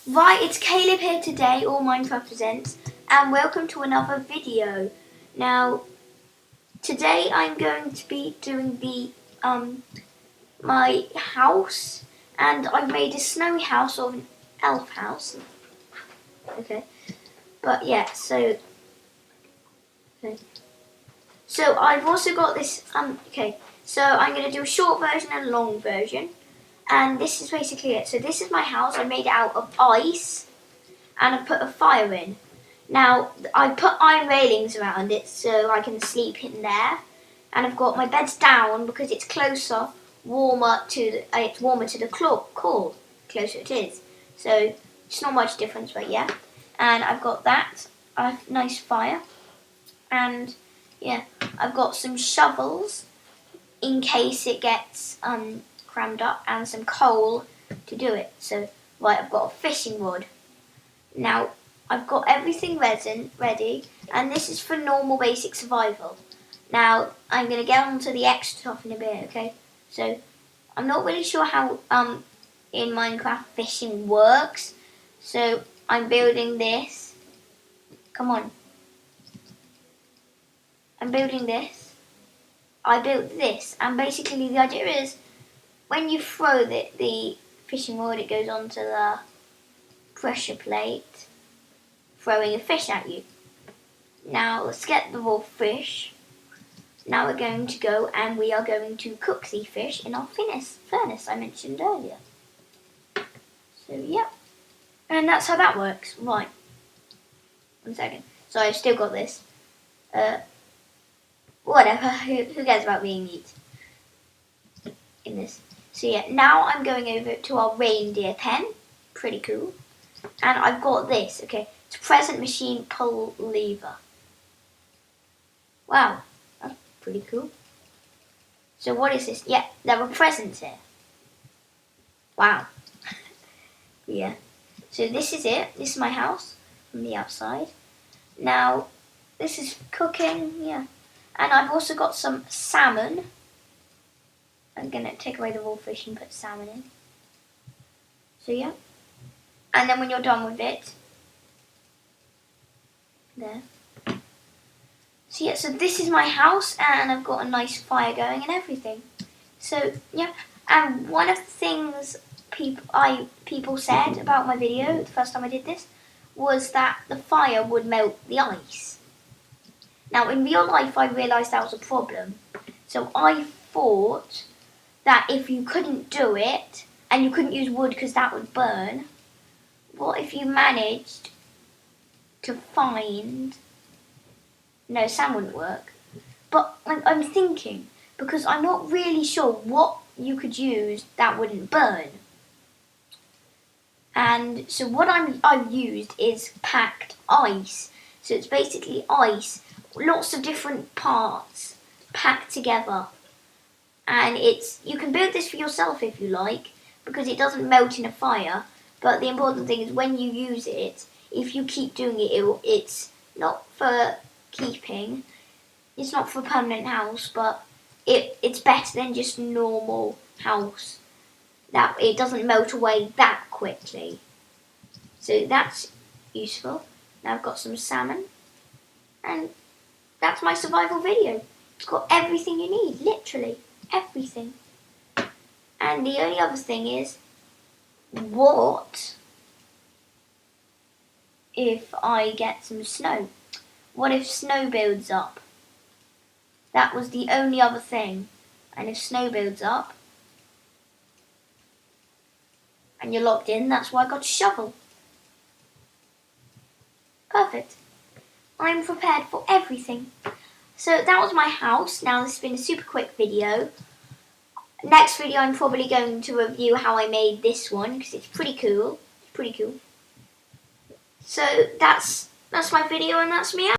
Right, it's Caleb here today, All Minecraft Presents, and welcome to another video. Now, today I'm going to be doing my house, and I've made a snowy house or an elf house. Okay, but yeah, so I've also got this. So I'm going to do a short version and a long version. And this is basically it. So this is my house. I made it out of ice and I put a fire in. Now I put iron railings around it so I can sleep in there. And I've got my beds down because it's closer, warmer to the core. Closer it is. So it's not much difference, but yeah. And I've got that, a nice fire. And yeah, I've got some shovels in case it gets crammed up, and some coal to do it. So, right, I've got a fishing rod. Now, I've got everything ready, and this is for normal basic survival. Now, I'm going to get on to the extra stuff in a bit, okay? So, I'm not really sure how in Minecraft fishing works. So, I'm building this. Come on. I'm building this. I built this, and basically the idea is when you throw the fishing rod, it goes onto the pressure plate, throwing a fish at you. Now let's get the raw fish. Now we're going to go and we are going to cook the fish in our furnace I mentioned earlier. So yeah, and that's how that works. Right, 1 second. So I've still got this. Whatever, who cares about being mute in this? So yeah, now I'm going over to our reindeer pen. Pretty cool. And I've got this, okay. It's a present machine pull lever. Wow, that's pretty cool. So what is this? Yeah, there are presents here. Wow. Yeah. So this is it. This is my house from the outside. Now, this is cooking, yeah. And I've also got some salmon. I'm going to take away the raw fish and put salmon in. So yeah. And then when you're done with it, there. So yeah, so this is my house and I've got a nice fire going and everything. So yeah, and one of the things people said about my video the first time I did this was that the fire would melt the ice. Now in real life I realised that was a problem. So I thought that if you couldn't do it, and you couldn't use wood because that would burn, what if you managed to find... No, sand wouldn't work. But I'm thinking, because I'm not really sure what you could use that wouldn't burn. And so what I've used is packed ice. So it's basically ice, lots of different parts packed together. And you can build this for yourself if you like, because it doesn't melt in a fire. But the important thing is when you use it, if you keep doing it, it's not for keeping. It's not for a permanent house, but it's better than just normal house. That it doesn't melt away that quickly. So that's useful. Now I've got some salmon, and that's my survival video. It's got everything you need, literally. Everything. And the only other thing is, what if I get some snow? What if snow builds up? That was the only other thing. And if snow builds up, and you're locked in, that's why I got a shovel. Perfect. I'm prepared for everything. So that was my house. Now this has been a super quick video. Next video I'm probably going to review how I made this one because it's pretty cool. So that's my video and that's me out.